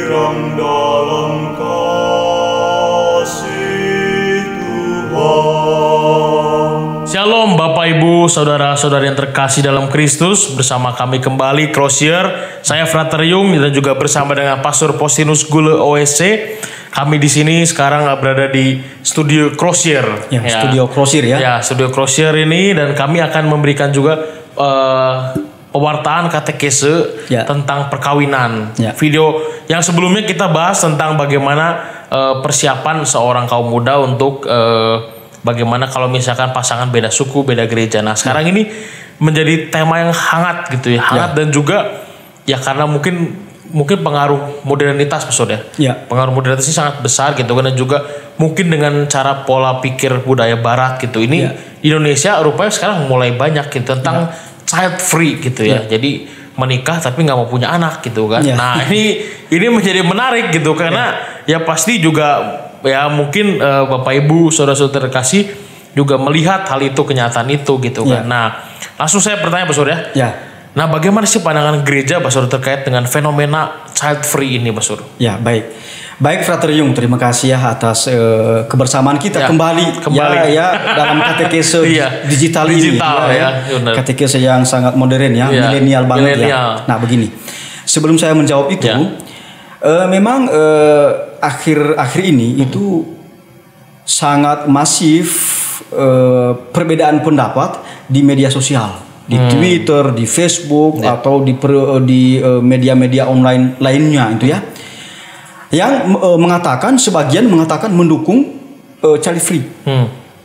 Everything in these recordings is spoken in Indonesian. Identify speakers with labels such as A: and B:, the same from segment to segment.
A: girang dalam kasih Tuhan.
B: Shalom Bapak Ibu, Saudara-saudari yang terkasih dalam Kristus. Bersama kami kembali Crozier. Saya Frater Yung dan juga bersama dengan Pastor Postinus Gule OSC. Kami di sini sekarang berada di studio Crozier.
C: Studio Crozier ya.
B: Ya, studio Crozier ini, dan kami akan memberikan juga pewartaan katekese tentang perkawinan. Video yang sebelumnya kita bahas tentang bagaimana persiapan seorang kaum muda untuk bagaimana kalau misalkan pasangan beda suku, beda gereja. Nah, sekarang ini menjadi tema yang hangat gitu ya. Hangat dan juga ya karena mungkin pengaruh modernitas maksudnya. Pengaruh modernitas ini sangat besar gitu kan, dan juga mungkin dengan cara pola pikir budaya barat gitu. Ini di Indonesia rupanya sekarang mulai banyak gitu tentang child free gitu ya. Jadi menikah tapi nggak mau punya anak gitu kan. Nah, ini menjadi menarik gitu karena ya pasti juga ya mungkin Bapak Ibu saudara-saudara terkasih juga melihat hal itu, kenyataan itu gitu kan. Nah, langsung saya bertanya Pak Sur ya. Nah, bagaimana sih pandangan gereja Pak Sur terkait dengan fenomena child free ini Pak Sur?
C: Ya, baik Frater Yung, terima kasih ya atas kebersamaan kita kembali dalam katekese digital ini. Katekese yang sangat modern ya, milenial banget ya. Nah, begini. Sebelum saya menjawab itu, memang akhir ini itu sangat masif perbedaan pendapat di media sosial. Di Twitter, di Facebook, atau di media-media online lainnya itu ya, yang sebagian mengatakan mendukung child free,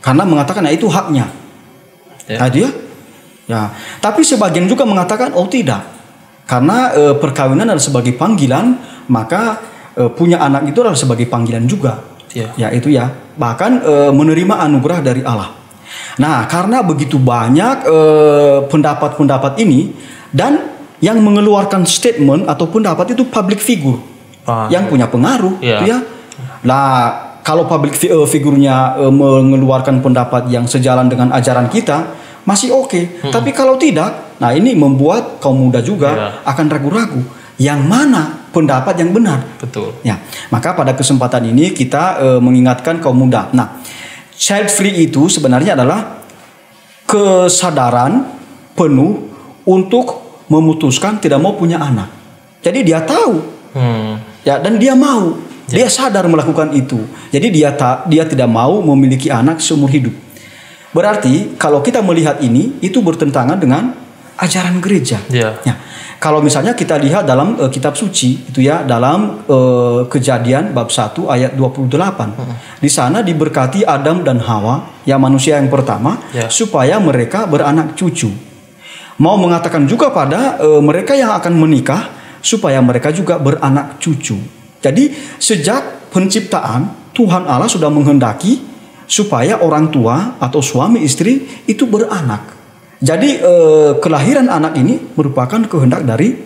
C: karena mengatakan itu haknya, tapi sebagian juga mengatakan tidak, karena perkawinan adalah sebagai panggilan, maka punya anak itu adalah sebagai panggilan juga, bahkan menerima anugerah dari Allah. Nah, karena begitu banyak pendapat-pendapat ini, dan yang mengeluarkan statement atau pendapat itu public figure yang punya pengaruh, Nah, kalau public figurnya mengeluarkan pendapat yang sejalan dengan ajaran kita, masih oke. Tapi kalau tidak, nah ini membuat kaum muda juga akan ragu-ragu yang mana pendapat yang benar.
B: Betul.
C: Ya, maka pada kesempatan ini kita mengingatkan kaum muda. Nah, child free itu sebenarnya adalah kesadaran penuh untuk memutuskan tidak mau punya anak. Jadi dia tahu, dan dia mau, dia sadar melakukan itu. Jadi dia tidak mau memiliki anak seumur hidup. Berarti kalau kita melihat ini, itu bertentangan dengan ajaran gereja. Kalau misalnya kita lihat dalam kitab suci itu ya, dalam Kejadian bab 1 ayat 28. Di sana diberkati Adam dan Hawa, ya manusia yang pertama, supaya mereka beranak cucu. Mau mengatakan juga pada mereka yang akan menikah, supaya mereka juga beranak cucu. Jadi sejak penciptaan, Tuhan Allah sudah menghendaki supaya orang tua atau suami istri itu beranak. Jadi kelahiran anak ini merupakan kehendak dari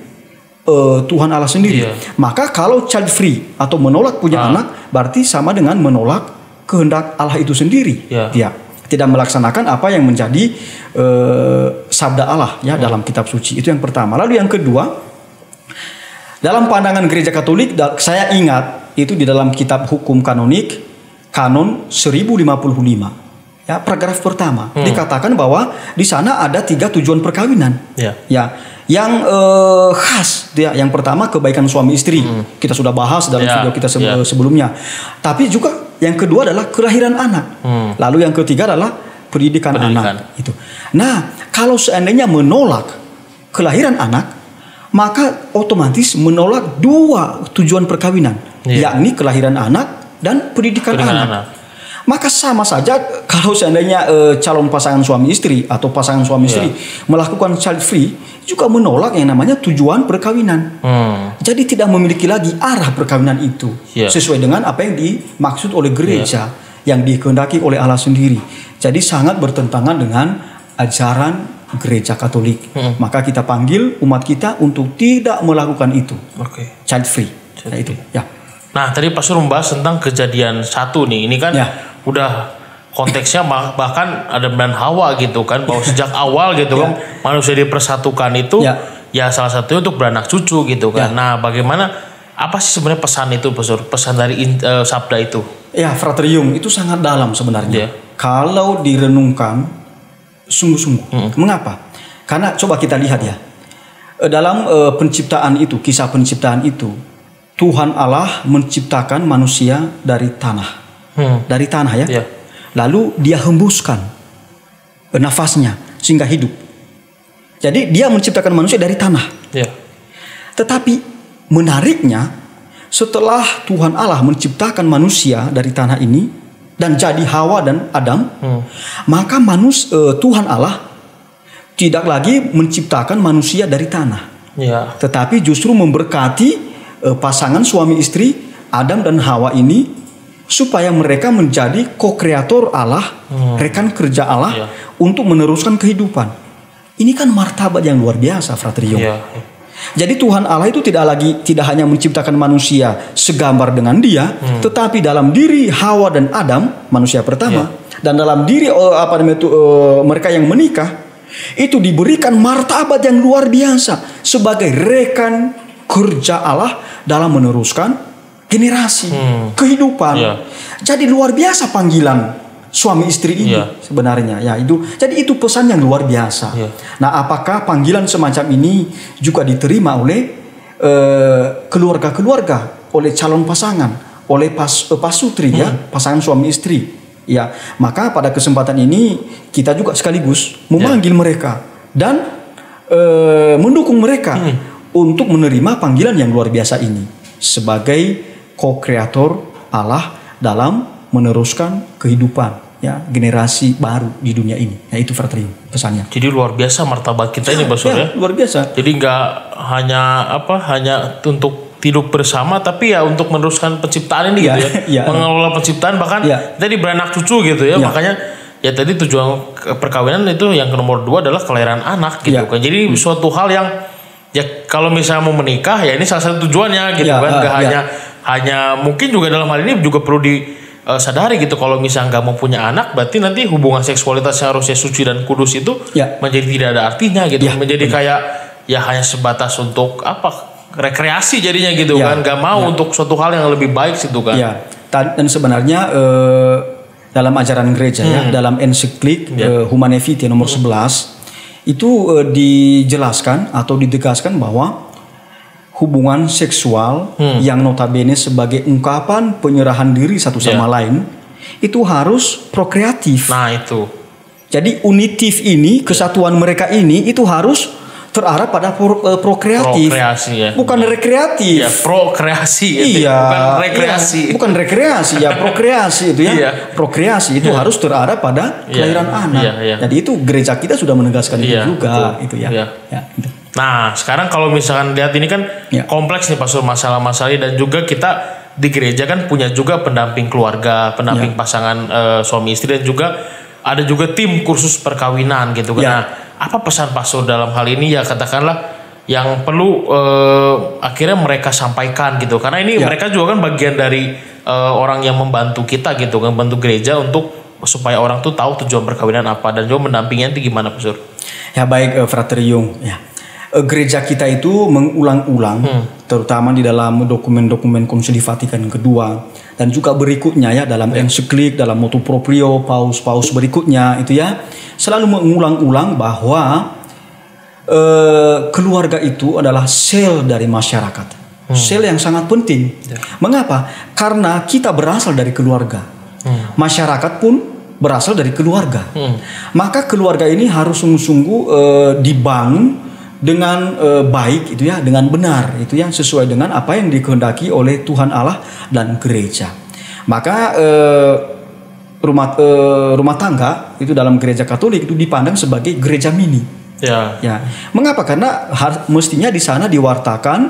C: Tuhan Allah sendiri. Maka kalau child free atau menolak punya anak, berarti sama dengan menolak kehendak Allah itu sendiri. Dia tidak melaksanakan apa yang menjadi sabda Allah ya dalam kitab suci. Itu yang pertama. Lalu yang kedua, dalam pandangan gereja Katolik, saya ingat itu di dalam kitab hukum kanonik, kanon 1055. Ya, paragraf pertama dikatakan bahwa di sana ada 3 tujuan perkawinan. Yang khas dia, yang pertama kebaikan suami istri. Kita sudah bahas dalam video kita sebelumnya. Tapi juga yang kedua adalah kelahiran anak. Lalu yang ketiga adalah pendidikan anak. Itu. Nah, kalau seandainya menolak kelahiran anak, maka otomatis menolak 2 tujuan perkawinan, yakni kelahiran anak dan pendidikan anak. Maka sama saja kalau seandainya calon pasangan suami istri atau pasangan suami istri melakukan child free, juga menolak yang namanya tujuan perkawinan. Jadi tidak memiliki lagi arah perkawinan itu sesuai dengan apa yang dimaksud oleh gereja, yang dikehendaki oleh Allah sendiri. Jadi sangat bertentangan dengan ajaran gereja Katolik. Maka kita panggil umat kita untuk tidak melakukan itu. Child free.
B: Nah, tadi Pastor membahas tentang Kejadian 1 nih. Ini kan udah konteksnya bahkan Adam dan Hawa gitu kan, bahwa sejak awal gitu kan manusia dipersatukan itu ya salah satunya untuk beranak cucu gitu kan. Nah, bagaimana Apa sih sebenarnya pesan itu, Pastor? Pesan dari sabda itu?
C: Ya, Frater Yung, itu sangat dalam sebenarnya.
B: Yeah.
C: Kalau direnungkan sungguh-sungguh. Mengapa? Karena coba kita lihat ya. Dalam penciptaan itu, kisah penciptaan itu, Tuhan Allah menciptakan manusia dari tanah. Dari tanah ya.
B: Yeah.
C: Lalu dia hembuskan nafasnya sehingga hidup. Jadi dia menciptakan manusia dari tanah.
B: Yeah.
C: Tetapi menariknya, setelah Tuhan Allah menciptakan manusia dari tanah ini dan jadi Hawa dan Adam, maka Tuhan Allah tidak lagi menciptakan manusia dari tanah, tetapi justru memberkati pasangan suami istri Adam dan Hawa ini supaya mereka menjadi co-kreator Allah, rekan kerja Allah untuk meneruskan kehidupan. Ini kan martabat yang luar biasa, Frater Yung. Jadi Tuhan Allah itu tidak hanya menciptakan manusia segambar dengan dia, tetapi dalam diri Hawa dan Adam, manusia pertama, dan dalam diri mereka yang menikah, itu diberikan martabat yang luar biasa sebagai rekan kerja Allah dalam meneruskan generasi, kehidupan. Jadi luar biasa panggilan suami istri ini sebenarnya ya itu. Jadi itu pesan yang luar biasa. Nah, apakah panggilan semacam ini juga diterima oleh keluarga-keluarga, oleh calon pasangan, oleh pasutri ya, pasangan suami istri? Ya, maka pada kesempatan ini kita juga sekaligus memanggil mereka dan mendukung mereka untuk menerima panggilan yang luar biasa ini sebagai co-kreator Allah dalam meneruskan kehidupan ya generasi baru di dunia ini. Ya, itu Frater Yung pesannya.
B: Jadi luar biasa martabat kita ini, Pastor ya.
C: Luar biasa.
B: Jadi nggak hanya untuk hidup bersama, tapi ya untuk meneruskan penciptaan ini gitu ya. Mengelola penciptaan, bahkan tadi beranak cucu gitu ya. Makanya ya tadi tujuan perkawinan itu yang nomor 2 adalah kelahiran anak gitu kan. Jadi suatu hal yang ya kalau misalnya mau menikah ya ini salah satu tujuannya gitu kan. Gak hanya mungkin juga dalam hal ini juga perlu disadari gitu, kalau misalnya nggak mau punya anak berarti nanti hubungan seksualitas yang harusnya suci dan kudus itu menjadi tidak ada artinya gitu. Menjadi kayak ya hanya sebatas untuk rekreasi jadinya gitu kan, nggak mau untuk suatu hal yang lebih baik situ kan.
C: Dan sebenarnya dalam ajaran gereja ya, dalam ensiklik Humanae Vitae nomor 11 itu dijelaskan atau ditegaskan bahwa hubungan seksual yang notabene sebagai ungkapan penyerahan diri satu sama lain itu harus prokreatif.
B: Nah itu.
C: Jadi unitif ini, kesatuan mereka ini itu harus terarah pada prokreatif, bukan rekreatif.
B: Ya, prokreasi, bukan rekreasi.
C: Bukan rekreasi, ya prokreasi itu ya. Prokreasi itu harus terarah pada kelahiran anak. Jadi itu gereja kita sudah menegaskan itu juga, itu ya. Itu.
B: Nah, sekarang kalau misalkan lihat ini kan kompleks nih Pastor masalah-masalah, dan juga kita di gereja kan punya juga pendamping keluarga, pendamping pasangan suami istri, dan juga ada juga tim kursus perkawinan gitu kan. Nah, apa pesan Pastor dalam hal ini ya, katakanlah yang perlu akhirnya mereka sampaikan gitu, karena ini mereka juga kan bagian dari orang yang membantu kita gitu kan, membantu gereja untuk supaya orang tuh tahu tujuan perkawinan apa dan juga mendampinginya itu gimana Pastor?
C: Ya baik Frater Yung ya. Gereja kita itu mengulang-ulang terutama di dalam dokumen-dokumen Konsili Vatikan kedua dan juga berikutnya ya dalam ensiklik, dalam Motu Proprio paus berikutnya itu ya selalu mengulang-ulang bahwa keluarga itu adalah sel dari masyarakat, sel yang sangat penting. Mengapa? Karena kita berasal dari keluarga, masyarakat pun berasal dari keluarga. Maka keluarga ini harus sungguh-sungguh dibangun dengan baik itu ya, dengan benar itu ya, sesuai dengan apa yang dikehendaki oleh Tuhan Allah dan gereja. Maka rumah tangga itu dalam gereja Katolik itu dipandang sebagai gereja mini. Ya. Mengapa? Karena mestinya di sana diwartakan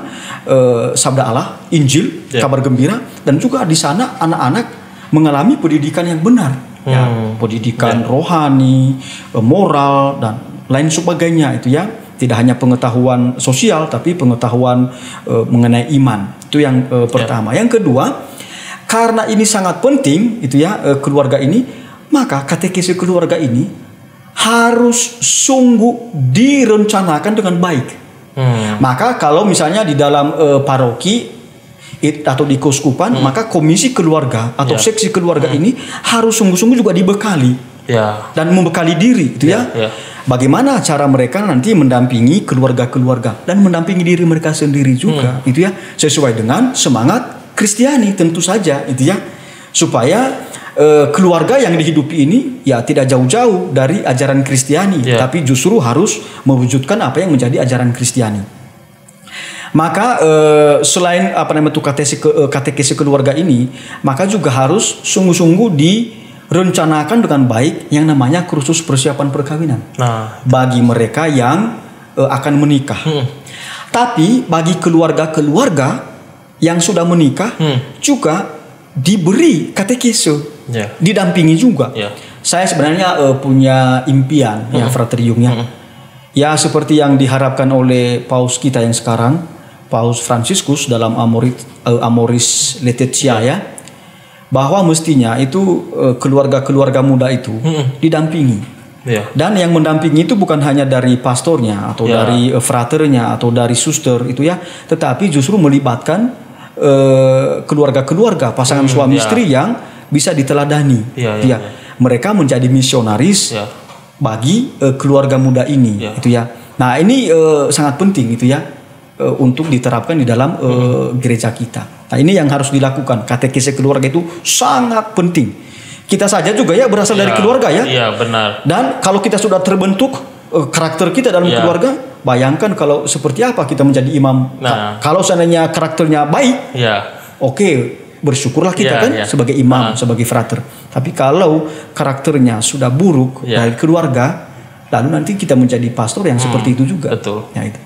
C: sabda Allah, Injil, kabar gembira, dan juga di sana anak-anak mengalami pendidikan yang benar. Pendidikan rohani, moral dan lain sebagainya itu ya. Tidak hanya pengetahuan sosial, tapi pengetahuan mengenai iman. Itu yang pertama. Yang kedua, karena ini sangat penting, itu ya keluarga ini, maka katekesi keluarga ini harus sungguh direncanakan dengan baik. Maka kalau misalnya di dalam paroki atau di keuskupan, maka komisi keluarga atau seksi keluarga ini harus sungguh-sungguh juga dibekali dan membekali diri, itu ya. Bagaimana cara mereka nanti mendampingi keluarga-keluarga dan mendampingi diri mereka sendiri juga, itu ya, sesuai dengan semangat Kristiani tentu saja, itu ya, supaya keluarga yang dihidupi ini ya tidak jauh-jauh dari ajaran Kristiani, tapi justru harus mewujudkan apa yang menjadi ajaran Kristiani. Maka selain katekesi keluarga ini, maka juga harus sungguh-sungguh direncanakan dengan baik yang namanya kursus persiapan perkawinan bagi mereka yang akan menikah. Tapi bagi keluarga-keluarga yang sudah menikah juga diberi katekese, didampingi juga. Saya sebenarnya punya impian ya Frater Yung ya. Ya seperti yang diharapkan oleh Paus kita yang sekarang, Paus Fransiskus dalam Amoris Laetitia ya, bahwa mestinya itu keluarga-keluarga muda itu didampingi. Dan yang mendampingi itu bukan hanya dari pastornya atau dari fraternya atau dari suster itu ya, tetapi justru melibatkan keluarga-keluarga pasangan suami istri yang bisa diteladani. Mereka menjadi misionaris bagi keluarga muda ini, itu ya. Nah ini sangat penting itu ya, untuk diterapkan di dalam gereja kita. Nah ini yang harus dilakukan. Katekesi keluarga itu sangat penting. Kita saja juga ya berasal dari keluarga ya.
B: Iya benar.
C: Dan kalau kita sudah terbentuk karakter kita dalam keluarga, bayangkan kalau seperti apa kita menjadi imam. Kalau seandainya karakternya baik, oke, bersyukurlah kita sebagai imam, sebagai frater. Tapi kalau karakternya sudah buruk dari keluarga, lalu nanti kita menjadi pastor yang seperti itu juga.
B: Betul.
C: Ya itu.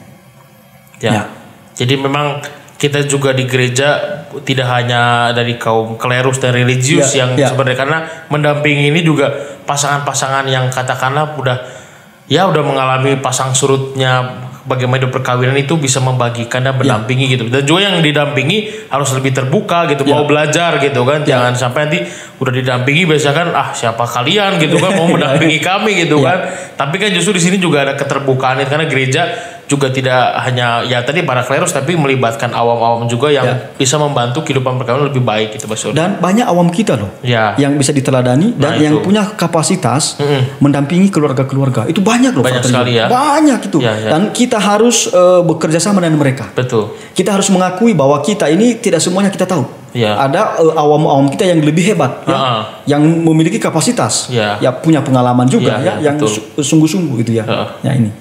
B: Jadi memang kita juga di gereja tidak hanya dari kaum klerus dan religius yang sebenarnya, karena mendampingi ini juga pasangan-pasangan yang katakanlah udah mengalami pasang surutnya bagaimana hidup perkawinan itu bisa membagikan dan mendampingi gitu. Dan juga yang didampingi harus lebih terbuka gitu, mau belajar gitu kan. Jangan sampai nanti udah didampingi biasanya kan siapa kalian gitu kan mau mendampingi kami gitu kan. Tapi kan justru di sini juga ada keterbukaan karena gereja juga tidak hanya tadi para klerus, tapi melibatkan awam-awam juga yang bisa membantu kehidupan perkawinan lebih baik gitu, Pastor.
C: Dan banyak awam kita loh yang bisa diteladani dan yang punya kapasitas mendampingi keluarga-keluarga. Itu banyak loh.
B: Banyak sekali ya.
C: Banyak itu. Dan kita harus bekerja sama dengan mereka.
B: Betul.
C: Kita harus mengakui bahwa kita ini tidak semuanya kita tahu. Ada awam-awam kita yang lebih hebat yang memiliki kapasitas, punya pengalaman juga yang sungguh-sungguh gitu ya. Ya ini.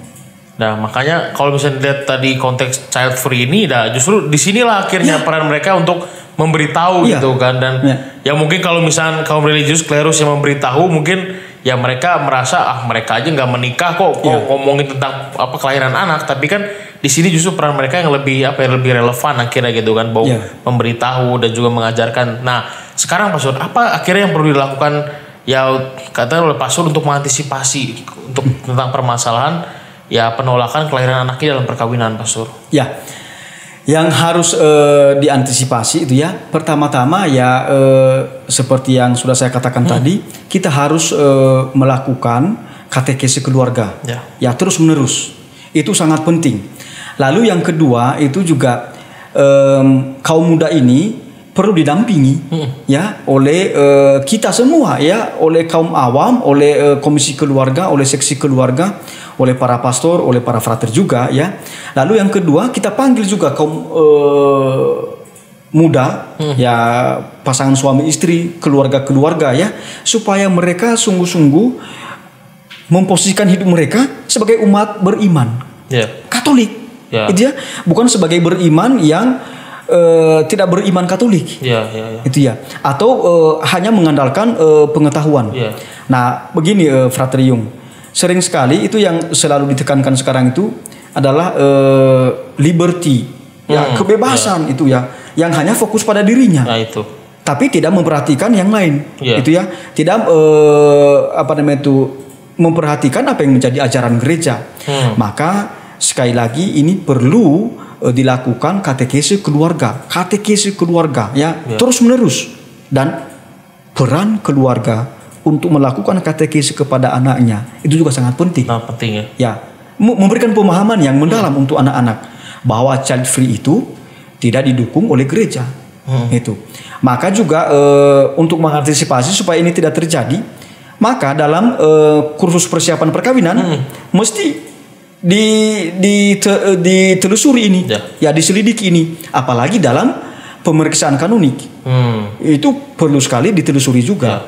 B: Nah makanya kalau misalnya lihat tadi konteks child free ini, justru disinilah akhirnya peran mereka untuk memberitahu gitu kan. Dan ya mungkin kalau misalnya kaum religius klerus yang memberitahu, mungkin ya mereka merasa mereka aja nggak menikah kok ngomongin tentang kelahiran anak. Tapi kan di sini justru peran mereka yang lebih lebih relevan akhirnya gitu kan, bahwa memberitahu dan juga mengajarkan. Nah sekarang Pastor, apa akhirnya yang perlu dilakukan katakan oleh Pastor untuk mengantisipasi untuk tentang permasalahan penolakan kelahiran anaknya dalam perkawinan, Pastor?
C: Yang harus diantisipasi itu pertama-tama seperti yang sudah saya katakan tadi, kita harus melakukan katekesi keluarga terus menerus. Itu sangat penting. Lalu yang kedua itu juga kaum muda ini perlu didampingi oleh kita semua oleh kaum awam, oleh komisi keluarga, oleh seksi keluarga, oleh para pastor, oleh para frater juga Lalu yang kedua kita panggil juga kaum muda pasangan suami istri, keluarga-keluarga supaya mereka sungguh-sungguh memposisikan hidup mereka sebagai umat beriman Katolik. Itu bukan sebagai beriman yang tidak beriman Katolik. Itu atau hanya mengandalkan pengetahuan. Nah, begini Frater Yung, sering sekali itu yang selalu ditekankan sekarang itu adalah liberty, kebebasan itu yang hanya fokus pada dirinya.
B: Itu.
C: Tapi tidak memperhatikan yang lain. Itu tidak memperhatikan apa yang menjadi ajaran gereja. Maka sekali lagi ini perlu dilakukan katekesi keluarga terus menerus, dan peran keluarga untuk melakukan katekesi kepada anaknya itu juga sangat penting.
B: Penting
C: memberikan pemahaman yang mendalam untuk anak-anak bahwa child free itu tidak didukung oleh gereja, Itu. Maka juga untuk mengantisipasi supaya ini tidak terjadi, maka dalam kursus persiapan perkawinan mesti ditelusuri ini, ya diselidiki ini, apalagi dalam pemeriksaan kanonik. Itu perlu sekali ditelusuri juga.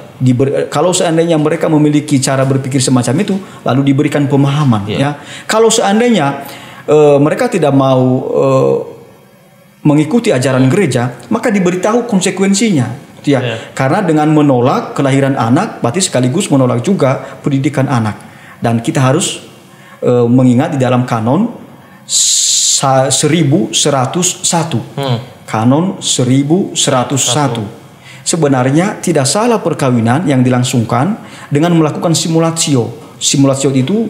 C: Kalau seandainya mereka memiliki cara berpikir semacam itu, lalu diberikan pemahaman. Ya, kalau seandainya mereka tidak mau mengikuti ajaran gereja, maka diberitahu konsekuensinya. Karena dengan menolak kelahiran anak, berarti sekaligus menolak juga pendidikan anak. Dan kita harus mengingat di dalam kanon 1101. Kanon 1101. Sebenarnya tidak salah perkawinan yang dilangsungkan dengan melakukan simulasio. Simulasio itu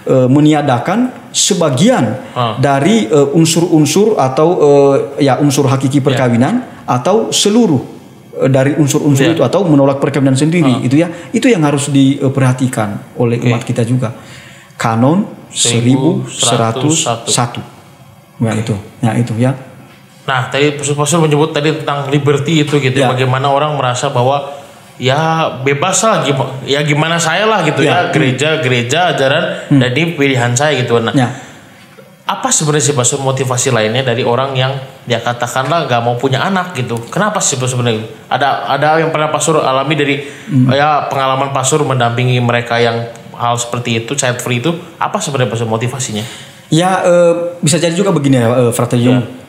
C: meniadakan sebagian dari unsur-unsur atau unsur hakiki perkawinan atau seluruh dari unsur-unsur itu, atau menolak perkawinan sendiri. Itu yang harus diperhatikan oleh umat kita juga. Kanon 1101. Ya.
B: Nah, tadi Pastor menyebut tadi tentang liberty itu gitu. Bagaimana orang merasa bahwa ya bebas lah, gimana saya lah gitu gereja ajaran dan ini pilihan saya gitu. Nah, apa sebenarnya sih Pastor motivasi lainnya dari orang yang ya katakanlah nggak mau punya anak gitu? Kenapa sih sebenarnya? Ada yang pernah Pastor alami dari pengalaman Pastor mendampingi mereka yang hal seperti itu, child free itu, apa sebenarnya Pastor motivasinya? Ya,
C: bisa jadi juga begini ya, Frater Yung.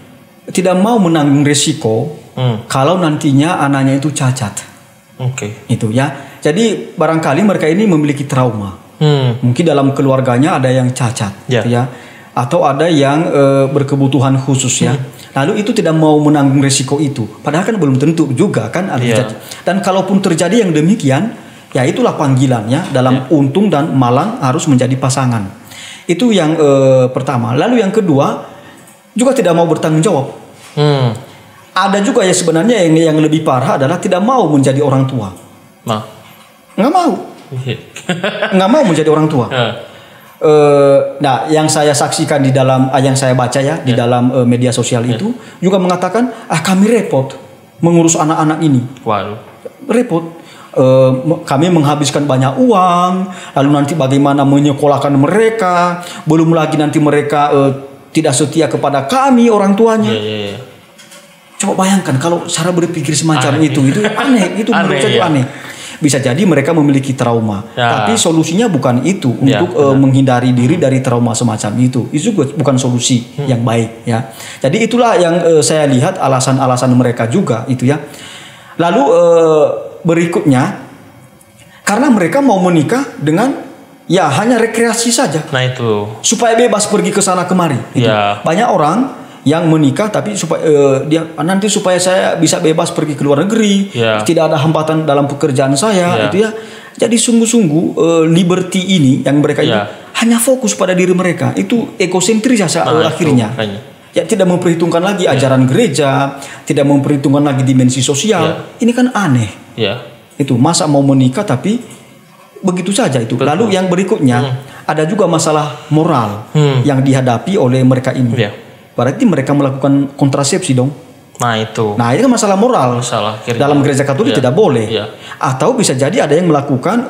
C: Tidak mau menanggung resiko kalau nantinya anaknya itu cacat. Itu ya. Jadi barangkali mereka ini memiliki trauma. Mungkin dalam keluarganya ada yang cacat, ya, atau ada yang berkebutuhan khusus ya. Lalu itu tidak mau menanggung resiko itu. Padahal kan belum tentu juga kan. Dan kalaupun terjadi yang demikian, ya itulah panggilannya dalam untung dan malang harus menjadi pasangan. Itu yang pertama. Lalu yang kedua, juga tidak mau bertanggung jawab. Ada juga ya sebenarnya yang lebih parah adalah tidak mau menjadi orang tua. Nggak mau. Nggak mau menjadi orang tua. Nah, yang saya saksikan di dalam, yang saya baca ya di dalam media sosial itu juga mengatakan, kami repot mengurus anak-anak ini. Repot. Kami menghabiskan banyak uang, lalu nanti bagaimana menyekolahkan mereka, belum lagi nanti mereka tidak setia kepada kami orang tuanya. Coba bayangkan kalau cara berpikir semacam itu aneh, itu menurut saya aneh. Bisa jadi mereka memiliki trauma, tapi solusinya bukan itu untuk menghindari diri dari trauma semacam itu. Itu bukan solusi yang baik ya. Jadi itulah yang saya lihat alasan-alasan mereka juga itu ya. Lalu berikutnya, karena mereka mau menikah dengan hanya rekreasi saja. Nah itu. Supaya bebas pergi ke sana kemari. Gitu. Banyak orang yang menikah tapi supaya supaya saya bisa bebas pergi ke luar negeri, tidak ada hambatan dalam pekerjaan saya, itu ya. Jadi sungguh-sungguh liberty ini yang mereka itu hanya fokus pada diri mereka. Itu egosentris akhirnya. Ya tidak memperhitungkan lagi ajaran gereja, tidak memperhitungkan lagi dimensi sosial. Ini kan aneh. Itu masa mau menikah tapi begitu saja itu. Lalu yang berikutnya ada juga masalah moral yang dihadapi oleh mereka ini. Berarti mereka melakukan kontrasepsi dong. Nah itu kan masalah moral. Dalam gereja Katolik tidak boleh. Atau bisa jadi ada yang melakukan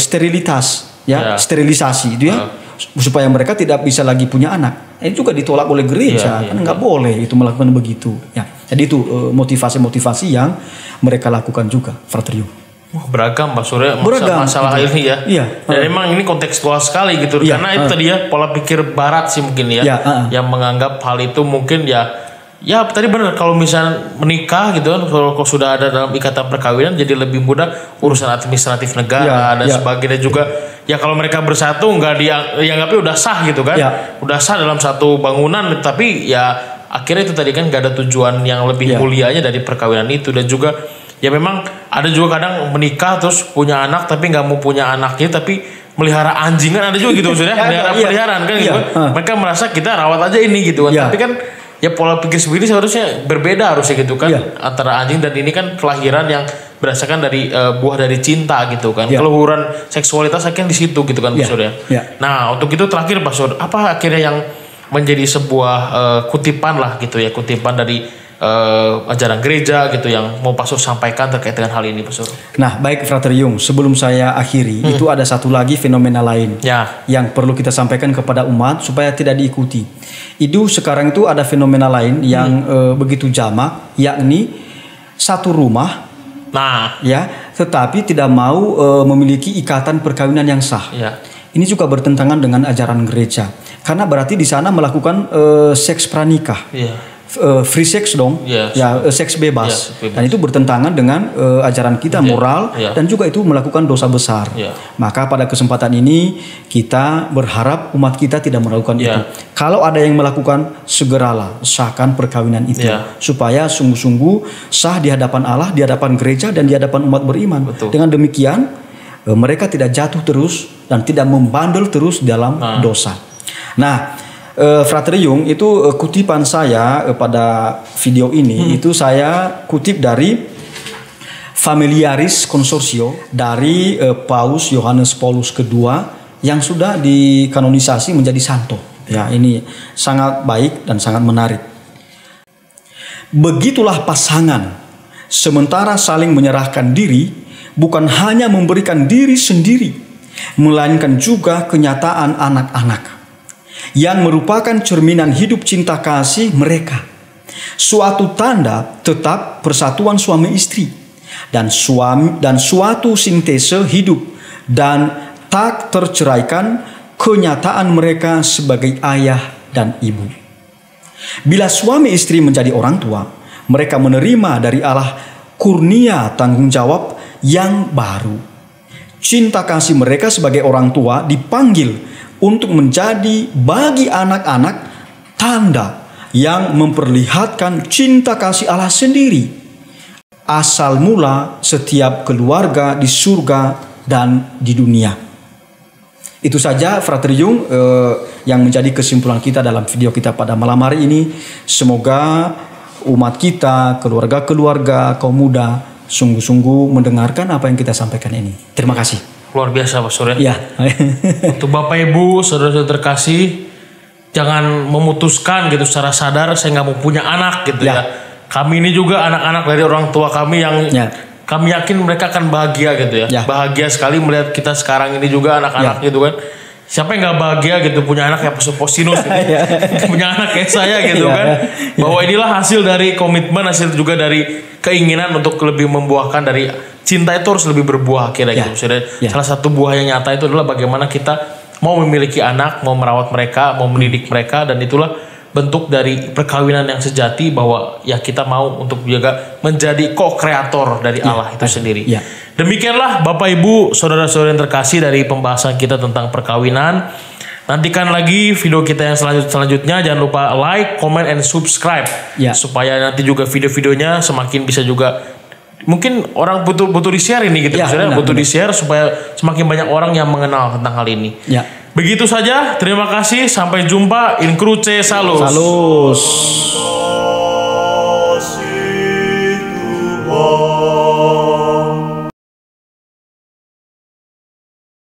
C: sterilitas, sterilisasi itu ya, supaya mereka tidak bisa lagi punya anak. Ini juga ditolak oleh gereja, kan nggak boleh itu melakukan begitu. Ya, jadi itu motivasi-motivasi yang mereka lakukan juga, Frater Yung.
B: Beragam Pak Surya masalah ini ya. Dan memang ini kontekstual sekali gitu. Karena itu tadi ya pola pikir Barat sih mungkin ya, yang menganggap hal itu mungkin ya tadi benar, kalau misalnya menikah gitu kan, kalau sudah ada dalam ikatan perkawinan jadi lebih mudah urusan administratif negara dan sebagainya juga. Ya kalau mereka bersatu nggak dianggapnya udah sah gitu kan, udah sah dalam satu bangunan, tapi ya akhirnya itu tadi kan nggak ada tujuan yang lebih mulianya dari perkawinan itu. Dan juga ya memang ada juga kadang menikah terus punya anak tapi nggak mau punya anaknya tapi melihara anjing, kan ada juga gitu maksudnya. Peliharaan kan gitu. Mereka merasa kita rawat aja ini gitu kan. Tapi kan ya pola pikir seperti ini seharusnya berbeda harusnya gitu kan, antara anjing dan ini kan kelahiran yang berdasarkan dari buah dari cinta gitu kan. Keluhuran seksualitas akhirnya di situ gitu kan Pak Sur ya. Nah, untuk itu terakhir Pak Sur, apa akhirnya yang menjadi sebuah kutipan lah gitu ya, kutipan dari ajaran gereja gitu yang mau Pastor sampaikan terkait dengan hal ini, Pastor?
C: Nah, baik Frater Yung, sebelum saya akhiri, itu ada satu lagi fenomena lain yang perlu kita sampaikan kepada umat supaya tidak diikuti. Itu sekarang itu ada fenomena lain yang begitu jamak, yakni satu rumah, tetapi tidak mau memiliki ikatan perkawinan yang sah. Ini juga bertentangan dengan ajaran gereja, karena berarti di sana melakukan seks pranikah. Free sex dong, seks bebas. Dan itu bertentangan dengan ajaran kita moral dan juga itu melakukan dosa besar. Maka pada kesempatan ini kita berharap umat kita tidak melakukan itu. Kalau ada yang melakukan, segeralah sahkan perkawinan itu supaya sungguh-sungguh sah di hadapan Allah, di hadapan gereja dan di hadapan umat beriman. Dengan demikian mereka tidak jatuh terus dan tidak membandel terus dalam dosa. Nah, Frater Yung, itu kutipan saya pada video ini itu saya kutip dari Familiaris Consortio dari Paus Yohanes Paulus II yang sudah dikanonisasi menjadi santo. Ya, ini sangat baik dan sangat menarik. Begitulah pasangan, sementara saling menyerahkan diri, bukan hanya memberikan diri sendiri, melainkan juga kenyataan anak-anak yang merupakan cerminan hidup cinta kasih mereka. Suatu tanda tetap persatuan suami istri dan suatu sintese hidup dan tak terceraikan kenyataan mereka sebagai ayah dan ibu. Bila suami istri menjadi orang tua, mereka menerima dari Allah kurnia tanggung jawab yang baru. Cinta kasih mereka sebagai orang tua dipanggil untuk menjadi bagi anak-anak tanda yang memperlihatkan cinta kasih Allah sendiri, asal mula setiap keluarga di surga dan di dunia. Itu saja Frater Yung yang menjadi kesimpulan kita dalam video kita pada malam hari ini. Semoga umat kita, keluarga-keluarga, kaum muda sungguh-sungguh mendengarkan apa yang kita sampaikan ini. Terima kasih.
B: Luar biasa, Pastor ya. Untuk Bapak Ibu, saudara-saudara terkasih, jangan memutuskan gitu secara sadar saya nggak mau punya anak gitu ya. Kami ini juga anak-anak dari orang tua kami yang kami yakin mereka akan bahagia gitu ya. Bahagia sekali melihat kita sekarang ini juga anak-anak gitu kan. Siapa yang nggak bahagia gitu punya anak kayak Pastor Posinus gitu. Punya anak kayak saya gitu kan. Bahwa inilah hasil dari komitmen, hasil juga dari keinginan untuk lebih membuahkan dari cinta itu harus lebih berbuah akhirnya gitu. Salah satu buah yang nyata itu adalah bagaimana kita mau memiliki anak, mau merawat mereka, mau mendidik mereka, dan itulah bentuk dari perkawinan yang sejati bahwa ya kita mau untuk juga menjadi co-kreator dari Allah itu sendiri. Demikianlah Bapak Ibu, saudara-saudara yang terkasih dari pembahasan kita tentang perkawinan. Nantikan lagi video kita yang selanjutnya. Jangan lupa like, comment, and subscribe supaya nanti juga video-videonya semakin bisa juga mungkin orang butuh di-share ini gitu. Butuh di-share supaya semakin banyak orang yang mengenal tentang hal ini. Begitu saja. Terima kasih. Sampai jumpa. In Cruce Salus.